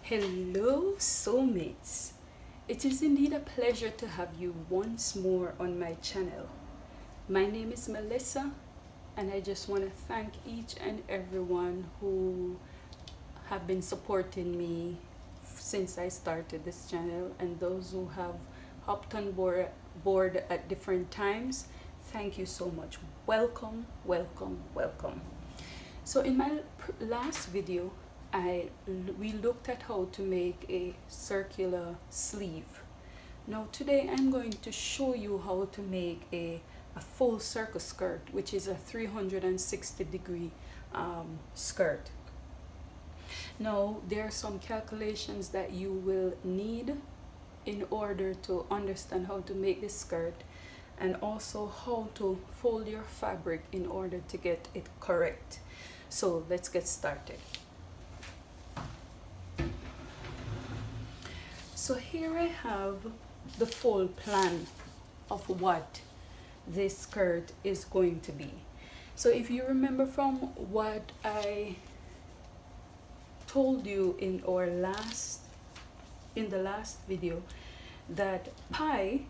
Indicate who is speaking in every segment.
Speaker 1: Hello, Sewmates. It is indeed a pleasure to have you once more on my channel. My name is Melissa, and I just want to thank each and everyone who have been supporting me since I started this channel, and those who have hopped on board at different times. Thank you so much. Welcome, welcome, welcome. So in my last video, we looked at how to make a circular sleeve. Now today I'm going to show you how to make a full circle skirt, which is a 360-degree skirt. Now there are some calculations that you will need in order to understand how to make this skirt, and also how to fold your fabric in order to get it correct. So let's get started. So here I have the full plan of what this skirt is going to be. So if you remember from what I told you in the last video, that pie,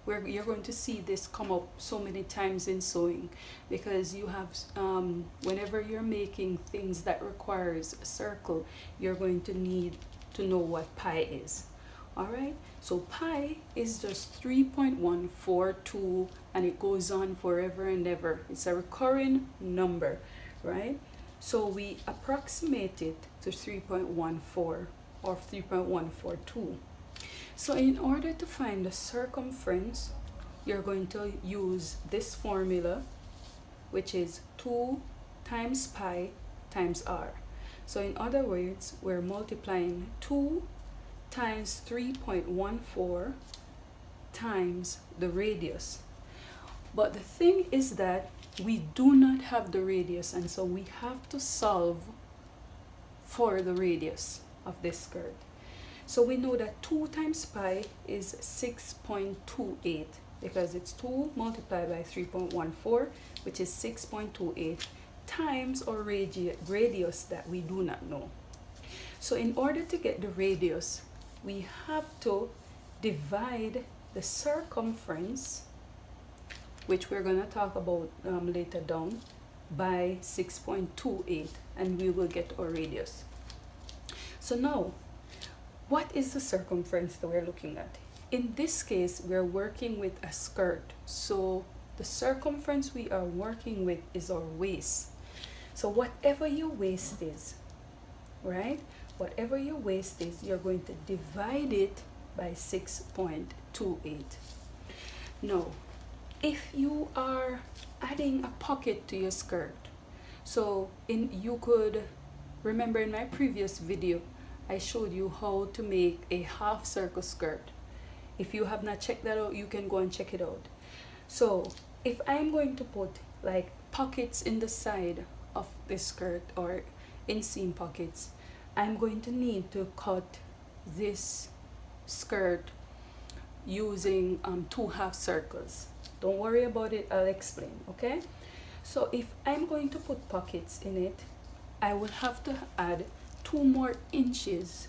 Speaker 1: where you're going to see this come up so many times in sewing, because you have whenever you're making things that requires a circle, you're going to need to know what pi is. Alright, so pi is just 3.142, and it goes on forever and ever. It's a recurring number, right? So we approximate it to 3.14 or 3.142. So in order to find the circumference, you're going to use this formula, which is 2 times pi times r. So in other words, we're multiplying 2 times 3.14 times the radius. But the thing is that we do not have the radius, and so we have to solve for the radius of this skirt. So we know that 2 times pi is 6.28, because it's 2 multiplied by 3.14, which is 6.28, times our radius that we do not know. So in order to get the radius, we have to divide the circumference, which we're going to talk about later down, by 6.28, and we will get our radius. So now, what is the circumference that we're looking at? In this case, we're working with a skirt, so the circumference we are working with is our waist. So whatever your waist is, right? Whatever your waist is, you're going to divide it by 6.28. Now, if you are adding a pocket to your skirt, so you could remember in my previous video, I showed you how to make a half circle skirt. If you have not checked that out, you can go and check it out. So if I'm going to put like pockets in the side of this skirt, or inseam pockets, I'm going to need to cut this skirt using 2 half circles. Don't worry about it, I'll explain, okay? So if I'm going to put pockets in it, I will have to add 2 more inches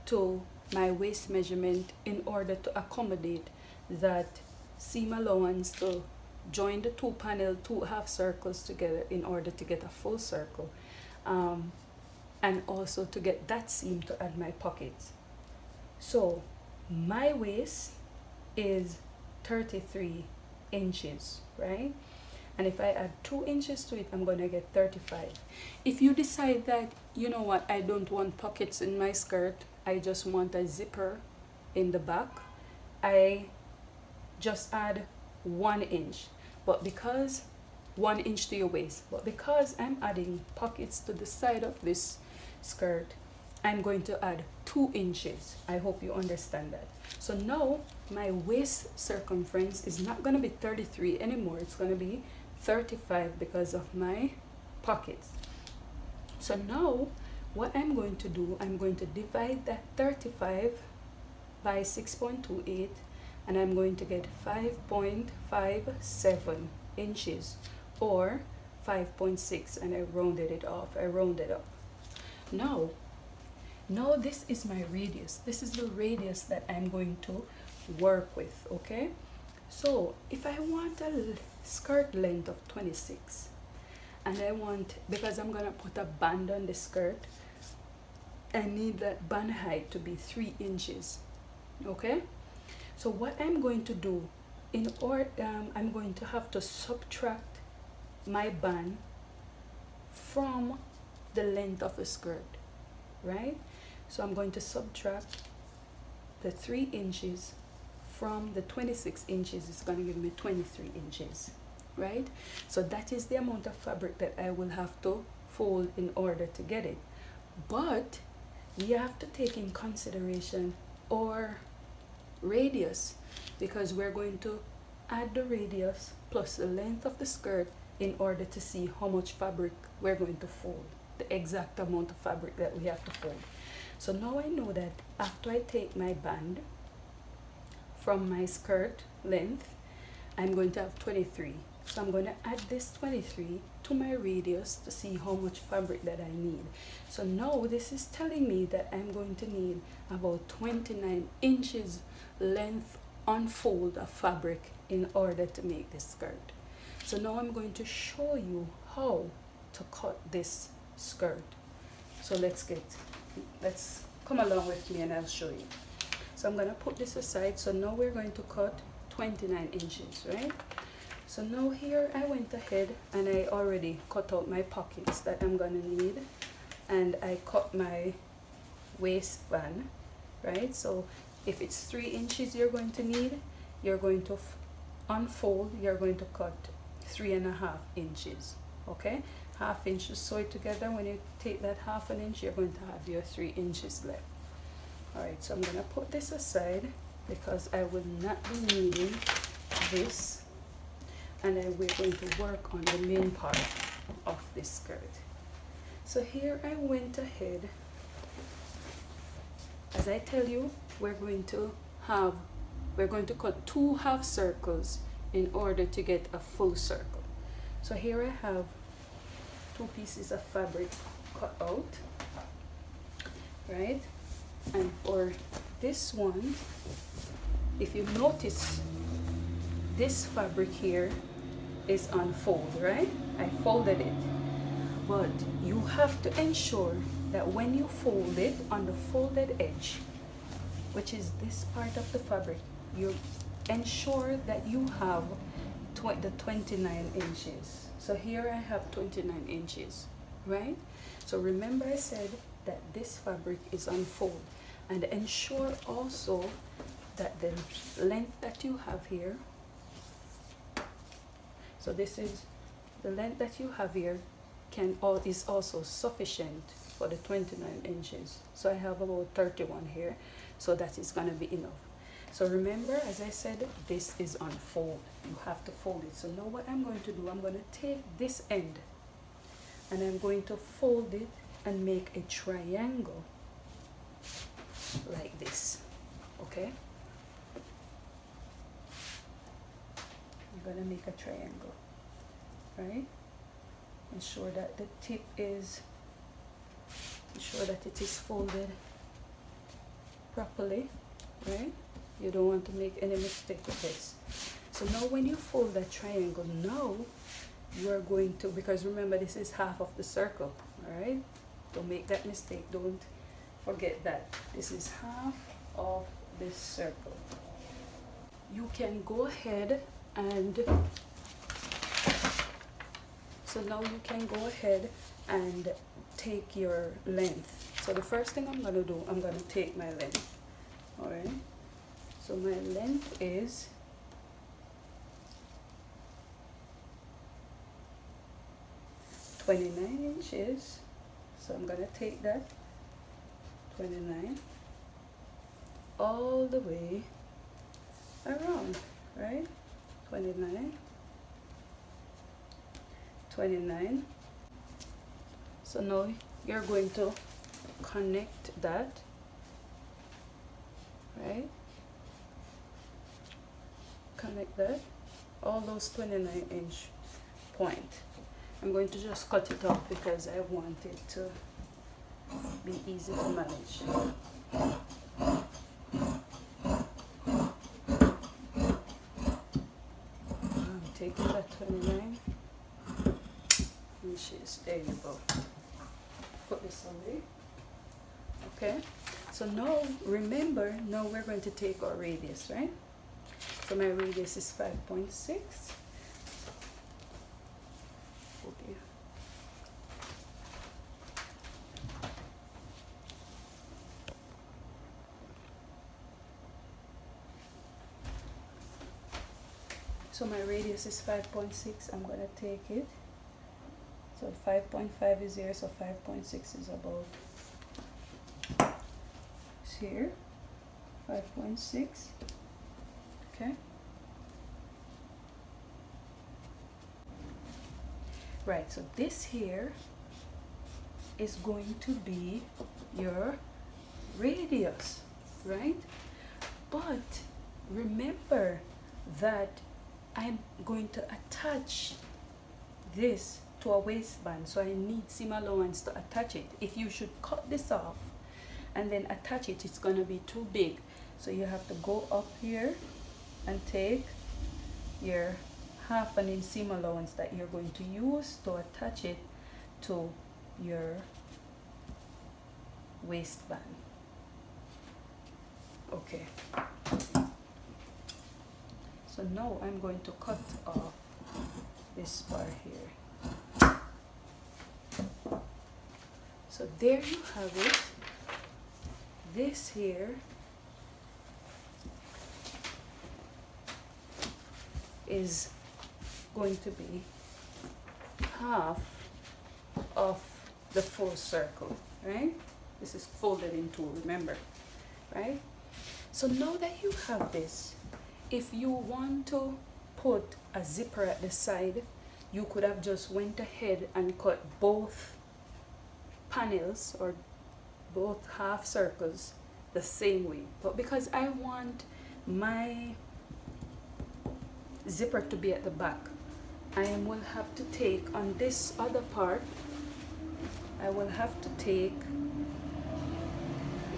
Speaker 1: to my waist measurement in order to accommodate that seam allowance to join the 2 half circles together in order to get a full circle. And also to get that seam to add my pockets. So my waist is 33 inches, right? And if I add 2 inches to it, I'm going to get 35. If you decide that, you know what, I don't want pockets in my skirt, I just want a zipper in the back, I just add 1 inch. But because 1 inch to your waist, but because I'm adding pockets to the side of this skirt, I'm going to add 2 inches. I hope you understand that. So now my waist circumference is not going to be 33 anymore, it's going to be 35 because of my pockets. So now what I'm going to do, I'm going to divide that 35 by 6.28, and I'm going to get 5.57 inches, or 5.6, and I rounded it off. I rounded up. Now Now this is my radius. This is the radius that I'm going to work with, okay? So if I want a skirt length of 26, and I want, because I'm gonna put a band on the skirt, I need that band height to be 3 inches, okay? So what I'm going to do, in order, I'm going to have to subtract my band from the length of the skirt, right? So I'm going to subtract the 3 inches from the 26 inches. It's going to give me 23 inches, right? So that is the amount of fabric that I will have to fold in order to get it. But you have to take in consideration our radius, because we're going to add the radius plus the length of the skirt in order to see how much fabric we're going to fold, the exact amount of fabric that we have to fold. So now I know that after I take my band from my skirt length, I'm going to have 23. So I'm going to add this 23 to my radius to see how much fabric that I need. So now this is telling me that I'm going to need about 29 inches length unfold of fabric in order to make this skirt. So now I'm going to show you how to cut this skirt. So let's come along with me and I'll show you. So I'm going to put this aside. So now we're going to cut 29 inches, right? So now here I went ahead and I already cut out my pockets that I'm going to need, and I cut my waistband, right? So if it's 3 inches you're going to need, you're going to unfold, you're going to cut 3.5 inches, okay? Half inch to sew it together. When you take that half an inch, you're going to have your 3 inches left. All right, so I'm going to put this aside because I will not be needing this, and then we're going to work on the main part of this skirt. So here I went ahead, as I tell you, we're going to cut 2 half circles in order to get a full circle. So here I have 2 pieces of fabric cut out, right? And for this one, if you notice, this fabric here is unfold, right? I folded it, but you have to ensure that when you fold it on the folded edge, which is this part of the fabric, you ensure that you have the 29 inches. So here I have 29 inches, right? So remember I said that this fabric is unfold, and ensure also that the length that you have here, so this is the length that you have here, is also sufficient for the 29 inches. So I have about 31 here, so that is going to be enough. So remember, as I said, this is unfold. You have to fold it. So now what I'm going to do, I'm going to take this end and I'm going to fold it and make a triangle like this, okay? I'm going to make a triangle, right? Ensure that the tip is, ensure that it is folded properly, right? You don't want to make any mistake with this. So now when you fold that triangle, now you are going to, because remember this is half of the circle, all right? Don't make that mistake. Don't forget that. This is half of this circle. You can go ahead and, so now you can go ahead and take your length. So the first thing I'm going to do, I'm going to take my length, all right? So my length is 29 inches. So I'm going to take that 29 all the way around, right? 29, 29. So now you're going to connect that, right? Connect that, all those 29-inch point. I'm going to just cut it off because I want it to be easy to manage. I'm taking that 29 inches. There you go. Put this away. Okay, so now remember, now we're going to take our radius, right? So my radius is 5.6. Okay. So my radius is 5.6. I'm going to take it. So 5.5 is here, so 5.6 is about here. 5.6. Okay. Right, so this here is going to be your radius, right? But remember that I'm going to attach this to a waistband, so I need seam allowance to attach it. If you should cut this off and then attach it, it's going to be too big. So you have to go up here and take your 1/2 inch seam allowance that you're going to use to attach it to your waistband. Okay. So now I'm going to cut off this part here. So there you have it. This here is going to be half of the full circle, right? This is folded in two, remember, right? So now that you have this, if you want to put a zipper at the side, you could have just went ahead and cut both panels or both half circles the same way. But because I want my zipper to be at the back, I will have to take on this other part, I will have to take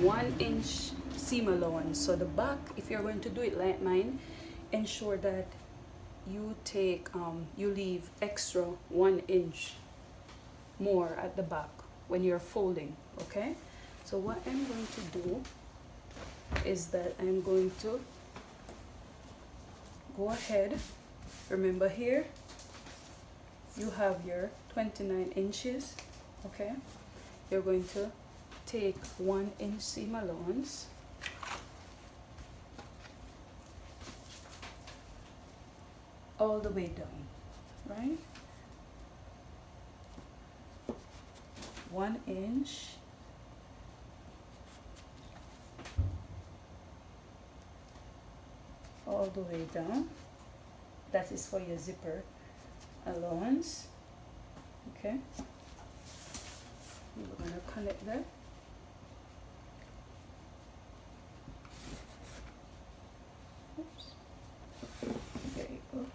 Speaker 1: 1 inch seam allowance. So the back, if you're going to do it like mine, ensure that you take you leave extra 1 inch more at the back when you're folding. Okay, so what I'm going to do is that I'm going to go ahead, remember here you have your 29 inches. Okay, you're going to take 1 inch seam allowance, all the way down, right? 1 inch, all the way down. That is for your zipper allowance. Okay, we're going to connect that. Oops. There you go.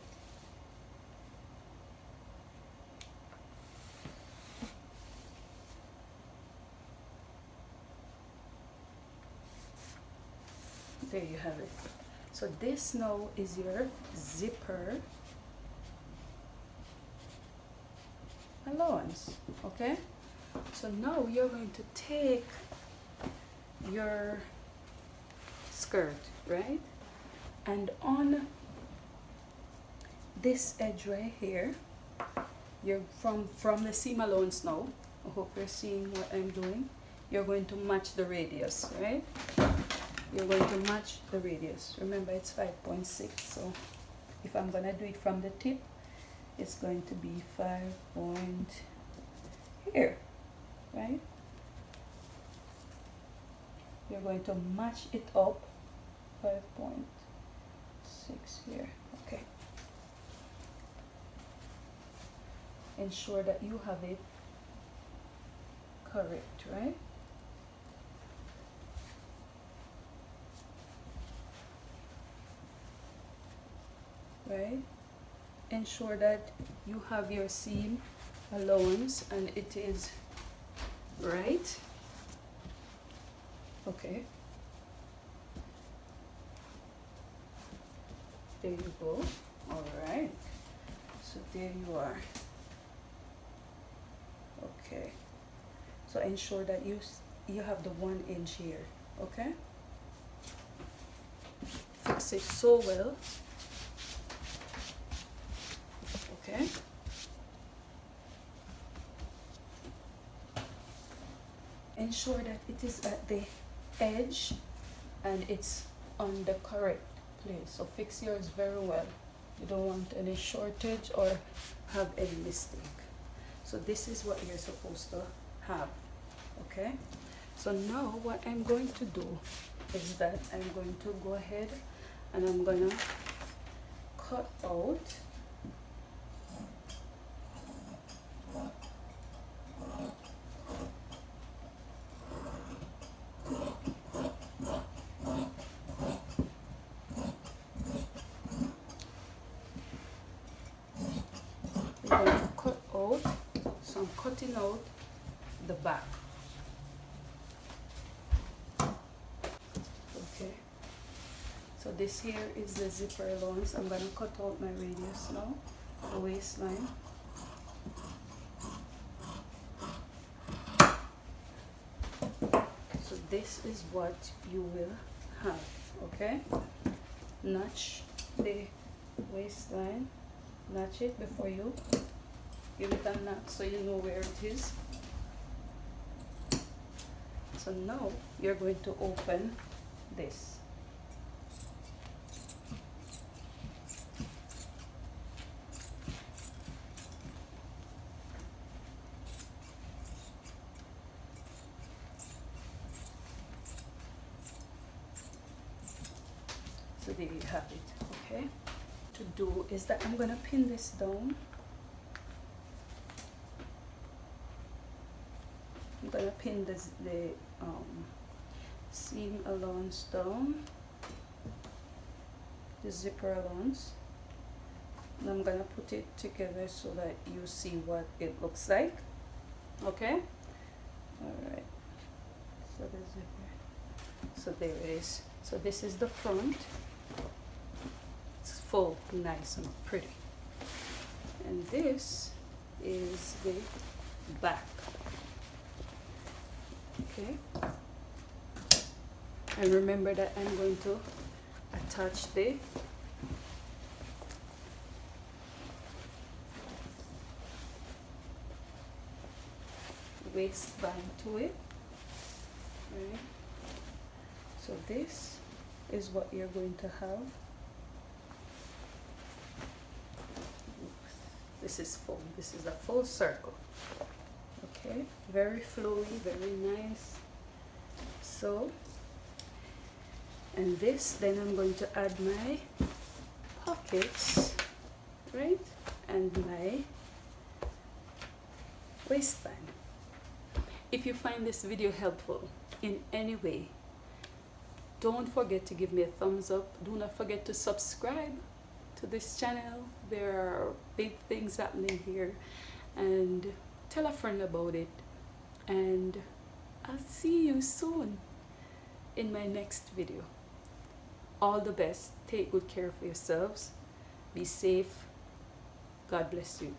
Speaker 1: There you have it. So this now is your zipper allowance. Okay, so now you're going to take your skirt, right, and on this edge right here, you're from the seam allowance now, I hope you're seeing what I'm doing, you're going to match the radius, right? You're going to match the radius. Remember, it's 5.6, so if I'm gonna do it from the tip, it's going to be 5 point here, right? You're going to match it up 5.6 here. Okay, ensure that you have it correct, right? Right, ensure that you have your seam allowance and it is right. Okay, there you go. All right, so there you are. Okay, so ensure that you have the 1 inch here. Okay, fix it so well. Okay, ensure that it is at the edge and it's on the correct place. So fix yours very well. You don't want any shortage or have any mistake. So this is what you're supposed to have. Okay, so now what I'm going to do is that I'm going to go ahead and I'm gonna cut out so I'm cutting out the back. Okay, so this here is the zipper allowance. I'm going to cut out my radius now, the waistline. So this is what you will have. Okay, notch the waistline, notch it before you give it a knot so you know where it is. So now you're going to open this. So there you have it. Okay, to do is that I'm gonna pin this down. I'm gonna pin the seam allowance down, the zipper allowance, and I'm gonna put it together so that you see what it looks like. Okay, all right, so the zipper, so there it is. So this is the front. It's full, nice and pretty, and this is the back. Okay, and remember that I'm going to attach the waistband to it. Right, so this is what you're going to have. Oops. This is full, this is a full circle. Okay, very flowy, very nice. So, and this, then I'm going to add my pockets, right, and my waistband. If you find this video helpful in any way, don't forget to give me a thumbs up. Do not forget to subscribe to this channel. There are big things happening here, and tell a friend about it, and I'll see you soon in my next video. All the best. Take good care of yourselves. Be safe. God bless you.